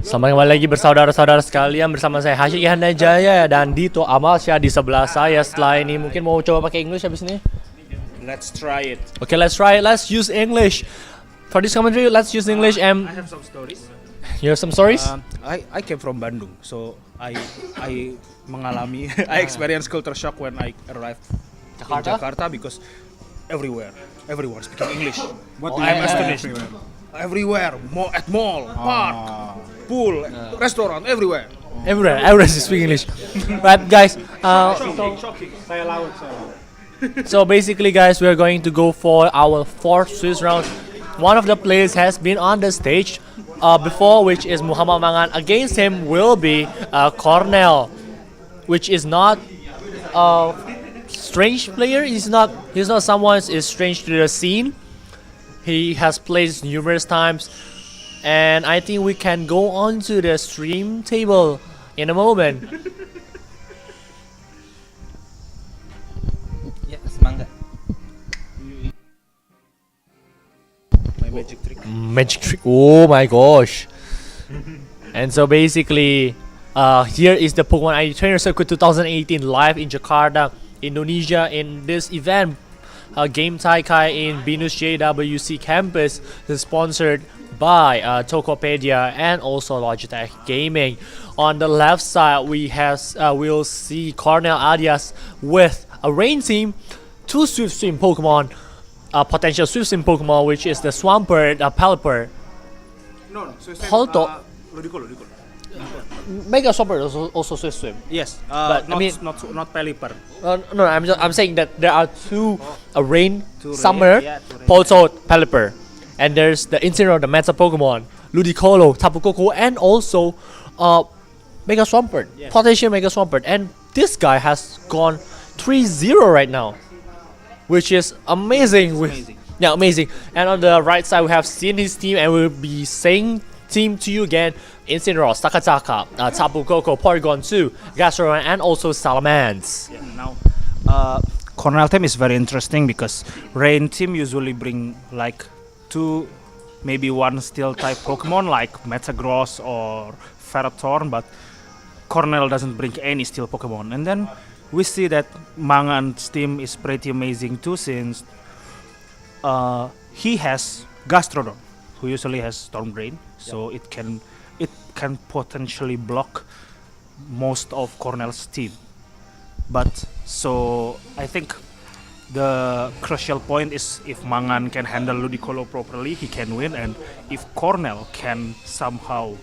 Selamat kembali lagi bersaudara-saudara sekalian bersama saya Hasyik Ihanda Jaya dan Dito Amalsyah di sebelah saya. Setelah ini mungkin mau coba pakai English habis ini. Let's try it. Okay, let's try it. Let's use English. For this commentary, let's use English and I have some stories. you have some stories? I came from Bandung, so I mengalami I experienced culture shock when I arrived in Jakarta because everyone speaking English. What Oh, do you I'm mean by astonished. Everywhere, at mall, park, pool, restaurant, everywhere. Everyone is speaking English. Right, guys. Shocking. Saya laut. So basically, guys, we are going to go for our fourth Swiss round. One of the players has been on the stage before, which is Muhammad Mangan. Against him will be Cornell, which is not a strange player. He's not someone is strange to the scene. He has played numerous times, and I think we can go on to the stream table in a moment. Ya, semangga. My magic trick. Magic trick. Oh my gosh. And so basically, here is the Pokemon-id Trainer Circuit 2018 live in Jakarta, Indonesia, in this event. Game Taikai in Binus JWC campus is sponsored by Tokopedia and also Logitech Gaming. On the left side, we'll see Cornell Adyas with a rain team, two Swift Swim Pokemon, potential Swift Swim Pokemon, which is the Swampert, Pelipper, No. So Holto. Ludicolo. Mega Swampert also Swift Swim. Yes, But, I mean- not Pelipper. No, I'm saying that there are two rain, Two rain, summer, yeah, two rain. Poltoed, Pelipper, and there's the Incineroar, the Meta Pokemon, Ludicolo, Tapu Koko, and also Mega Swampert, Yes. potential Mega Swampert, and this guy has gone 3-0 right now, which is amazing. Amazing. And on the right side, we have seen his team, and we'll be saying team to you again: Incineroar, Stakataka, Tapu Koko, Porygon 2, Gastrodon, and also Salamence. Yeah, now, Cornell team is very interesting because Rain team usually bring like two, maybe one steel type Pokemon like Metagross or Ferrothorn, but Cornell doesn't bring any steel Pokemon. And then we see that Mangan's team is pretty amazing too, since he has Gastrodon, who usually has Storm Drain, so it can potentially block most of Cornell's team. But so I think the crucial point is if Mangan can handle Ludicolo properly, he can win, and if Cornell can somehow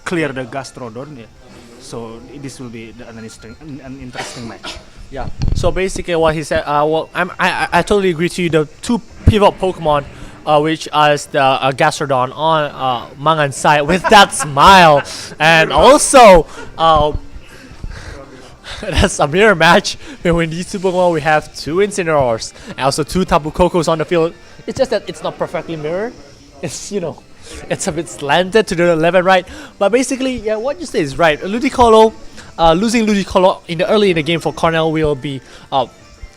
clear the Gastrodon, so this will be an interesting match. Yeah. So basically, what he said. I totally agree to you. The two pivot Pokemon, which is the Gastrodon on Mangan's side with that smile, and also that's a mirror match between these two Pokemon. We have two Incineroars and also two Tapu Kokos on the field. It's just that it's not perfectly mirrored. It's it's a bit slanted to the left and right. But basically, yeah, what you say is right. Ludicolo. Losing Ludicolo early in the game for Cornell will be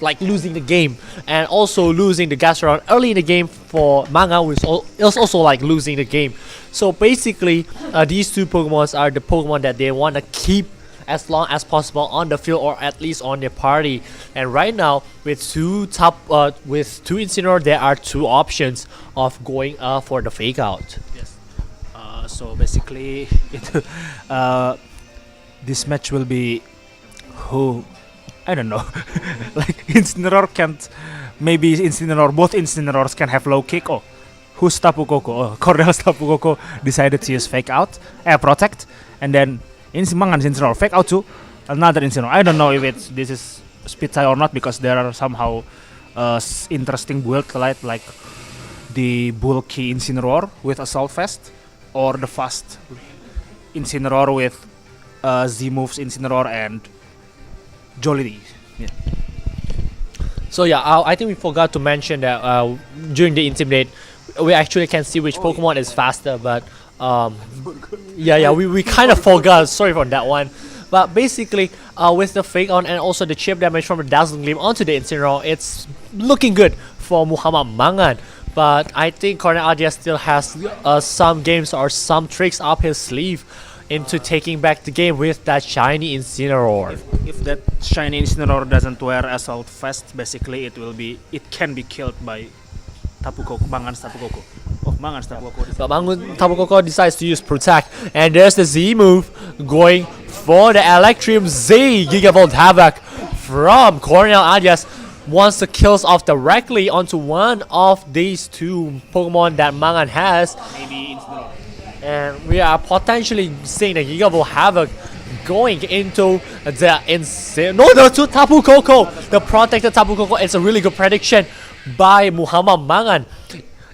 like losing the game, and also losing the Gastrodon early in the game for Manga is also like losing the game. So basically, these two Pokemons are the Pokemon that they want to keep as long as possible on the field, or at least on their party. And right now, with two Incineroar, there are two options of going for the Fake Out. Yes. So basically, this match will be who, I don't know, like Incineroar can't, maybe both Incineroars can have low kick. Oh, who's Tapu Koko? Oh, Cornell's Tapu Koko decided to use Fake Out, Protect, and then Mangan's Incineroar Fake Out to another Incineroar. I don't know if this is speed tie or not, because there are somehow interesting build like the bulky Incineroar with Assault Vest, or the fast Incineroar with Z moves Incineroar and Jollity. Yeah. So yeah, I think we forgot to mention that during the Intimidate, we actually can see which Pokemon is faster, but we kind of forgot. Sorry for that one. But basically, with the Fake On and also the chip damage from the Dazzling Gleam onto the Incineroar, it's looking good for Muhammad Mangan. But I think Cornell Adyas still has some games or some tricks up his sleeve into taking back the game with that shiny Incineroar. If that shiny Incineroar doesn't wear Assault Vest, basically it can be killed by Tapu Koko, Mangan's Tapu Koko. Oh, Mangan's Tapu Koko. But Mangan Tapu Koko decides to use Protect, and there's the Z move going for the Electrium Z Gigavolt Havoc from Cornell Adyas. Wants to kills off directly onto one of these two Pokemon that Mangan has. Maybe Incineroar. And we are potentially seeing the Gigavolt Havoc going into the insane. No, the two Tapu Koko, the protected Tapu Koko. It's a really good prediction by Muhammad Mangan,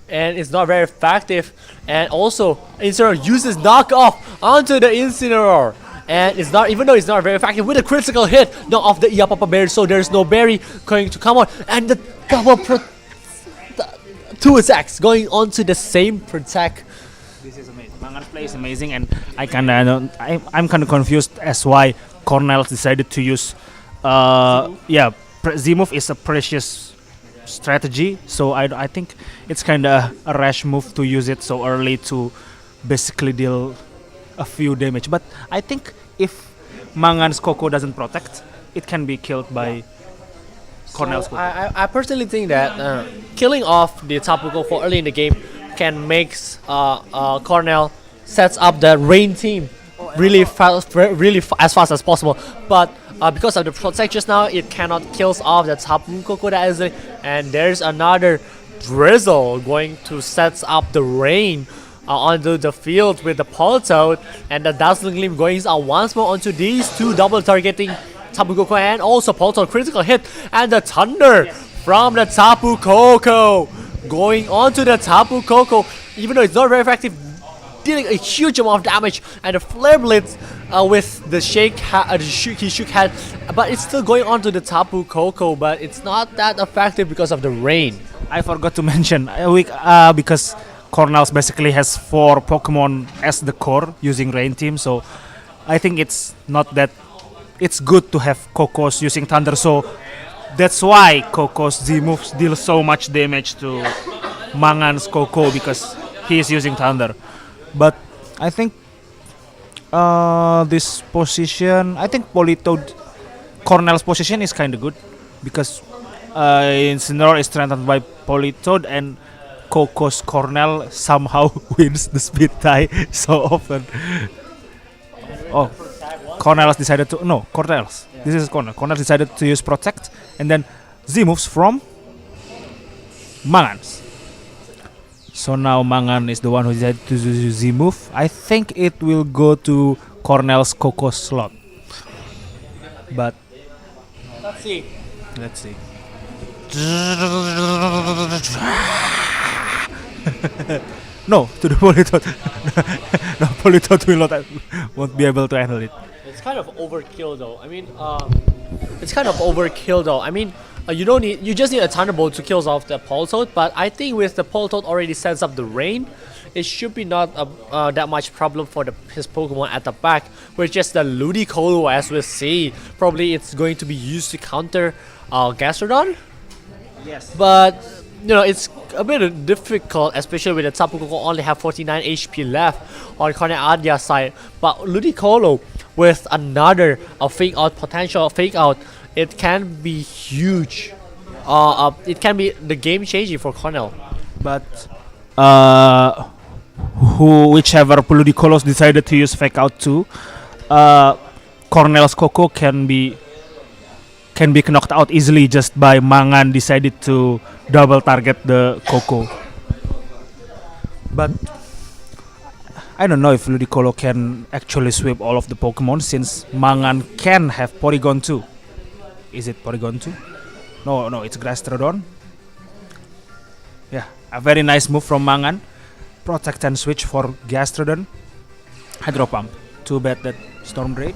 and it's not very effective. And also, Incineroar uses knockoff onto the Incineroar, and it's not, even though it's not very effective, with a critical hit, not off the Iapapa berry, so there's no berry going to come out, and the double two attacks going onto the same protect. This is amazing. Mangan's play is amazing, and I'm kind of confused as why Cornell decided to use. Z move is a precious strategy, so I think it's kind of a rash move to use it so early to basically deal a few damage. But I think if Mangan's Koko doesn't protect, it can be killed by Cornell's Koko. I personally think that killing off the Tapu Koko early in the game can make Cornell sets up the rain team really fast, as fast as possible. But because of the protect just now, it cannot kills off the Tapu Koko that easily. And there's another drizzle going to set up the rain onto the field with the Politoed, and the Dazzling Gleam going out once more onto these two, double targeting Tapu Koko and also Politoed critical hit, and the Thunder from the Tapu Koko going onto the Tapu Koko, even though it's not very effective, dealing a huge amount of damage, and the Flare Blitz with the he shook head, but it's still going on to the Tapu Koko, but it's not that effective because of the rain. I forgot to mention because Cornell's basically has 4 Pokemon as the core using Rain Team, so I think it's not that. It's good to have Kokos using Thunder, so that's why Koko's Z moves deal so much damage to Mangan's Koko, because he is using Thunder. But I think this position, I think Politoed, Cornell's position is kind of good because Incineroar is strengthened by Politoed, and Koko's Cornell somehow wins the speed tie so often. Oh, Cornell's decided to Cornell's. Yeah. This is Cornell. Cornell decided to use Protect, and then Z moves from Mangan's. So now Mangan is the one who decided to use Z move. I think it will go to Cornell's Koko slot. But let's see. No, to the Politoed. No, Politoed won't be able to handle it. It's kind of overkill though. You just need a Thunderbolt to kill off the Politoed, but I think with the Politoed already sets up the rain, it should be not that much problem for his Pokemon at the back, with just the Ludicolo as we see. Probably it's going to be used to counter Gastrodon. Yes. But it's a bit difficult, especially with the Tapu Koko only have 49 HP left on Cornell Adyas side. But Ludicolo with another potential fake out, it can be huge. It can be the game changing for Cornell. But whichever Ludicolos decided to use fake out too, Cornell's Koko can be knocked out easily just by Mangan decided to double target the Koko. But I don't know if Ludicolo can actually sweep all of the Pokemon, since Mangan can have Porygon 2. Is it Porygon 2? No, it's Gastrodon. Yeah, a very nice move from Mangan. Protect and switch for Gastrodon. Hydro Pump. Too bad that Storm Drain.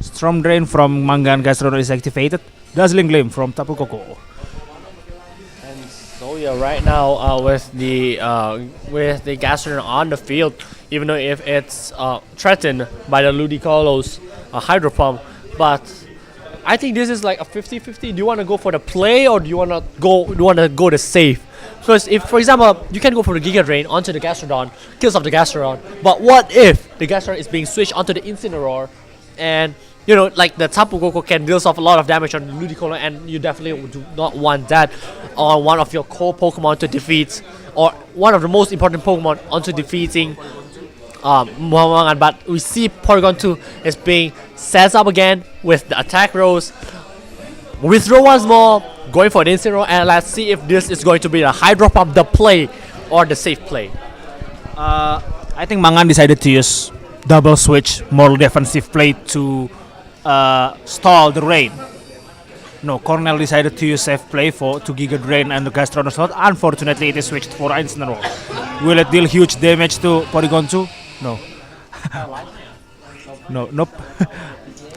Storm Drain from Mangan Gastrodon is activated. Dazzling Gleam from Tapu Koko. And so yeah, right now with the Gastrodon on the field, even though if it's threatened by the Ludicolo's Hydro Pump, but I think this is like a 50-50. Do you want to go for the play, or do you want to go the safe Because if, for example, you can go for the Giga Drain onto the Gastrodon, kills off the Gastrodon, but what if the Gastrodon is being switched onto the Incineroar, and you know, like the Tapu Koko can deal off a lot of damage on Ludicolo, and you definitely do not want that on one of your core Pokemon to defeat, or one of the most important Pokemon onto defeating Mangan. But we see Porygon 2 is being set up again with the attack rolls. Withdraw once more, going for the Incineroar, and let's see if this is going to be the high drop up the play or the safe play. I think Mangan decided to use double switch, more defensive play to stall the rain. No, Cornell decided to use safe play to Giga Drain and the Gastrodon slot. Unfortunately, it is switched for Incineroar. Will it deal huge damage to Porygon 2? No. No, nope.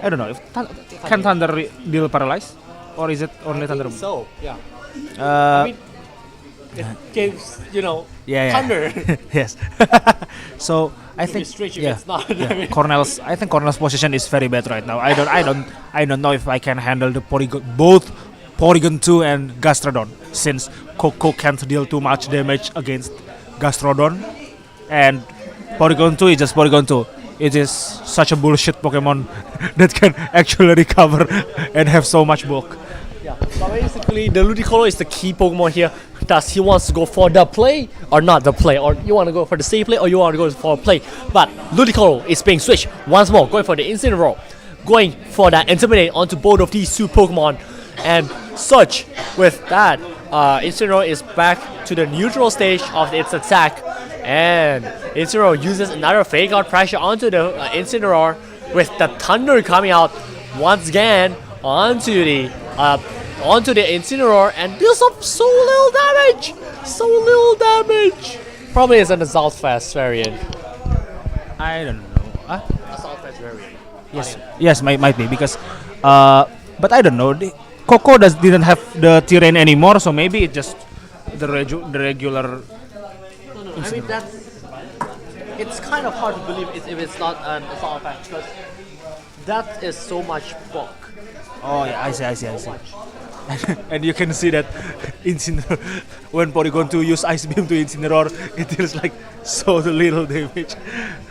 I don't know. Can Thunder deal paralyze? Or is it only Thunder? So, yeah. Uh, I mean, it gives, yeah. Thunder. Yes. So I think strange if it's not. yeah. I think Cornell's position is very bad right now. I don't know if I can handle the both Porygon 2 and Gastrodon, since Koko can't deal too much damage against Gastrodon, and Porygon 2 is just Porygon 2. It is such a bullshit Pokemon that can actually recover and have so much bulk. Yeah, but basically the Ludicolo is the key Pokemon here. Does he wants to go for the play or not the play? Or you want to go for the safe play or you want to go for a play? But Ludicolo is being switched once more, going for the Incineroar, going for that Intimidate onto both of these two Pokemon. And such with that, Incineroar is back to the neutral stage of its attack. And Incineroar uses another Fake Out pressure onto the Incineroar with the Thunder coming out once again onto the Incineroar and deals up so little damage! So little damage! Probably is an Assault Fast variant. I don't know. Assault Fast variant. Yes, might be because, but I don't know. Koko didn't have the terrain anymore, so maybe it just the regular. No. I mean it's kind of hard to believe if it's not an Assault Fast because that is so much bulk. Oh yeah, I see. And you can see that when Porygon 2 use Ice Beam to Incineroar, it deals like so little damage.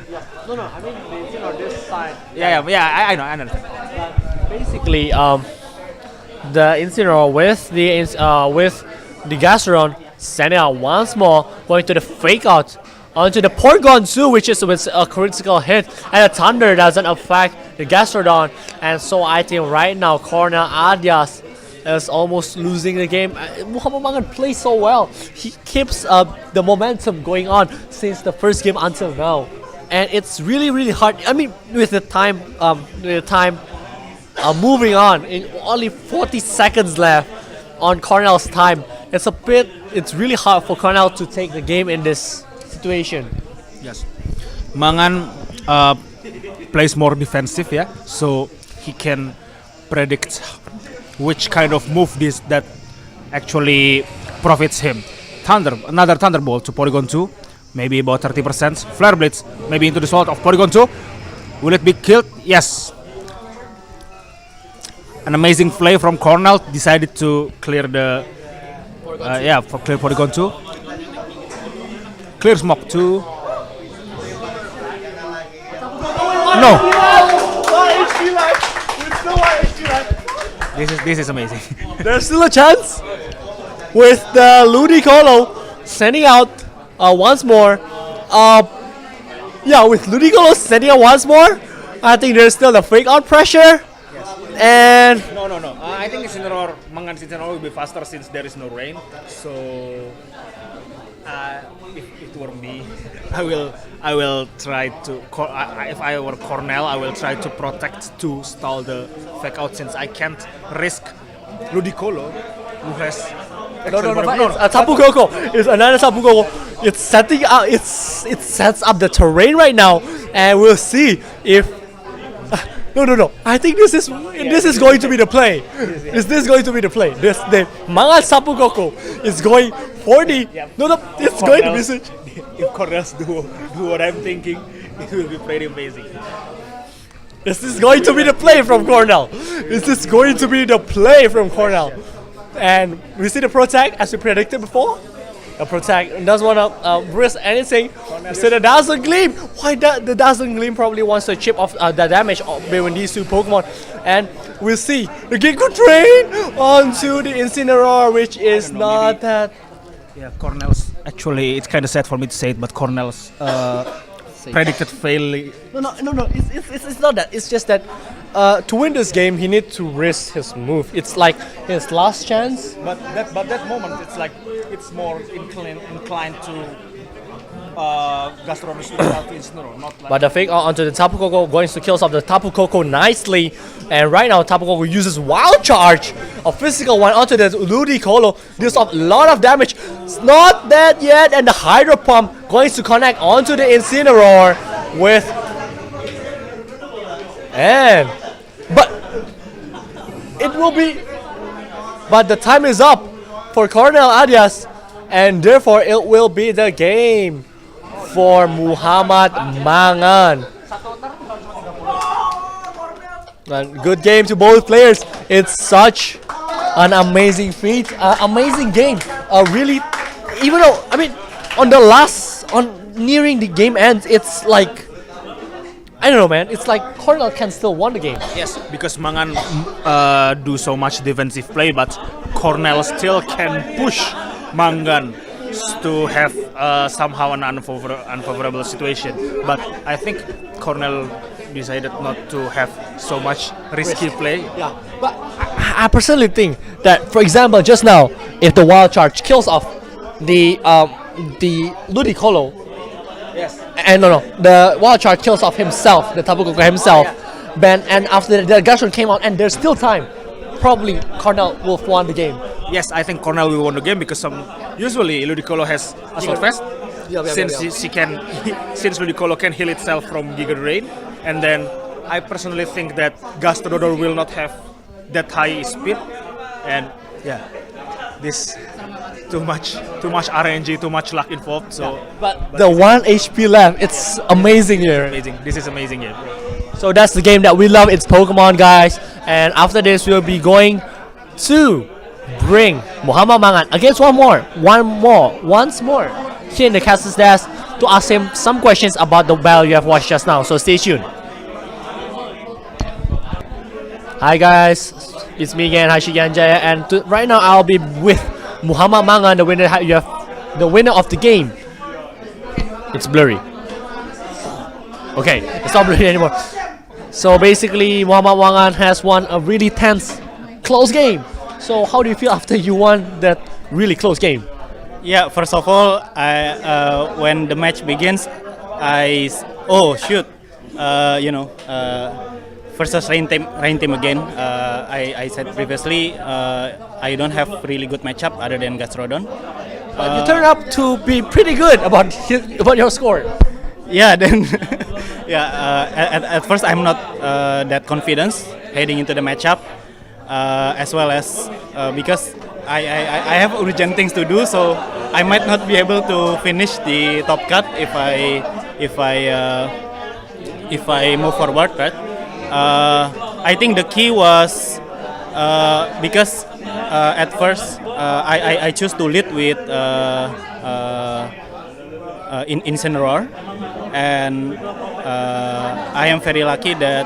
Yeah. No. I mean the Incineroar this side. Yeah. I know. I understand. Basically, the Incineroar with the Gastrodon sending out once more, going to the Fake Out onto the Porygon 2, which is with a critical hit, and the Thunder doesn't affect the Gastrodon. And so I think right now Cornell Adyas is almost losing the game. Muhammad Mangan plays so well. He keeps the momentum going on since the first game until now, and it's really hard. I mean, with the time moving on, in only 40 seconds left on Cornell's time, it's really hard for Cornell to take the game in this situation. Yes. Mangan plays more defensive, yeah, so he can predict which kind of move that actually profits him. Another Thunderbolt to Porygon 2, maybe about 30%. Flare Blitz, maybe into the slot of Porygon 2. Will it be killed? Yes. An amazing play from Cornell, decided to clear the clear Porygon 2. Clear Smoke 2. No. This is amazing. There's still a chance with the Ludicolo sending out once more. With Ludicolo sending out once more, I think there's still the Fake Out pressure. And No. I think Mangan's Incineroar will be faster since there is no rain. So if it were me, I will try to. If I were Cornell, I will try to protect to stall the Fake Out, since I can't risk Ludicolo, who has. It's Tapu Koko. It's another Tapu Koko. It's setting up. It sets up the terrain right now, and we'll see if. No. I think this is going to be the play. Is this going to be the play? The Mangan Tapu Koko is going for the. It's going to be such. If Cornell's do what I'm thinking, it will be pretty amazing. This is going to be the play from Cornell. This is going to be the play from Cornell. And we see the Protect as we predicted before. protect, doesn't want to risk anything. So the Dazzling Gleam, why the Dazzling Gleam probably wants to chip off the damage between these two Pokemon, and we'll see the Giga Drain onto the Incineroar, which is not that. Yeah, Cornell's. Actually, it's kind of sad for me to say it, but Cornell's predicted fail. No. It's not that. It's just that to win this game, he needs to risk his move. It's like his last chance. But that moment, it's like it's more inclined to Gastrodon without Incineroar, not like. But the fake onto the Tapu Koko going to kills off the Tapu Koko nicely, and right now Tapu Koko uses Wild Charge, a physical one onto the Ludicolo, deals off a lot of damage. It's not dead yet, and the Hydro Pump going to connect onto the Incineroar with, and but it will be, but the time is up for Cornell Adyas, and therefore it will be the game for Muhammad Mangan. And good game to both players. It's such an amazing feat, amazing game. Really, even though on nearing the game ends, it's like, I don't know, man. It's like Cornell can still win the game. Yes, because Mangan do so much defensive play, but Cornell still can push Mangan to have somehow an unfavorable situation. But I think Cornell decided not to have so much risky play. Yeah, but I personally think that, for example, just now, if the Wild Charge kills off the Ludicolo, Yes. and the Wild Charge kills off himself, the Tapu Koko himself, and after the Gastron came out and there's still time, probably Cornell will have won the game. Yes, I think Cornell will win the game because usually Ludicolo has Assault Vest. Since Ludicolo can heal itself from Giga Drain, and then I personally think that Gastrodon will not have that high speed, and this too much RNG, too much luck involved. So, but the 1 HP left, it's amazing here. amazing. This is amazing game. So that's the game that we love. It's Pokemon, guys. And after this, we'll be going to bring Muhammad Mangan against once more here in the Castle's Desk to ask him some questions about the battle you have watched just now. So stay tuned. Hi guys, it's me again, Hashiganjaya, and right now I'll be with Muhammad Mangan, the winner of the game. It's blurry. Okay, it's not blurry anymore. So basically, Muhammad Mangan has won a really tense, close game. So how do you feel after you won that really close game? Yeah, first of all, when the match begins, versus Rain team again. I said previously, I don't have really good matchup other than Gastrodon. But you turned out to be pretty good about your score. Yeah, then at first I'm not that confident heading into the matchup, as well as because I have urgent things to do, so I might not be able to finish the top cut if I move forward, right? I think the key was because at first I choose to lead with Incineroar, and I am very lucky that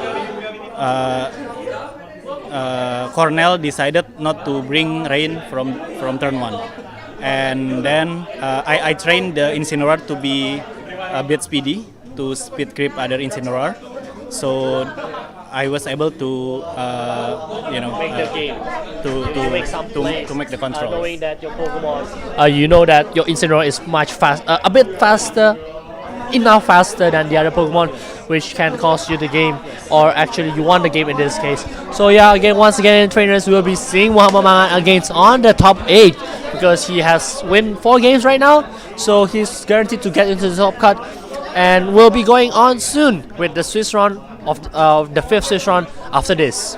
Cornell decided not to bring Rain from turn 1, and then I trained the Incineroar to be a bit speedy to speed creep other Incineroar, so I was able to Make the game. to make the control. Knowing that your Pokemon, you know that your Incineroar is much a bit faster, enough faster than the other Pokemon, which can cost you the game, or actually you won the game in this case. So yeah, once again, trainers, we will be seeing Muhammad Mangan against on the top 8 because he has won 4 games right now, so he's guaranteed to get into the top cut, and we'll be going on soon with the Swiss round of the 5th Swiss round after this.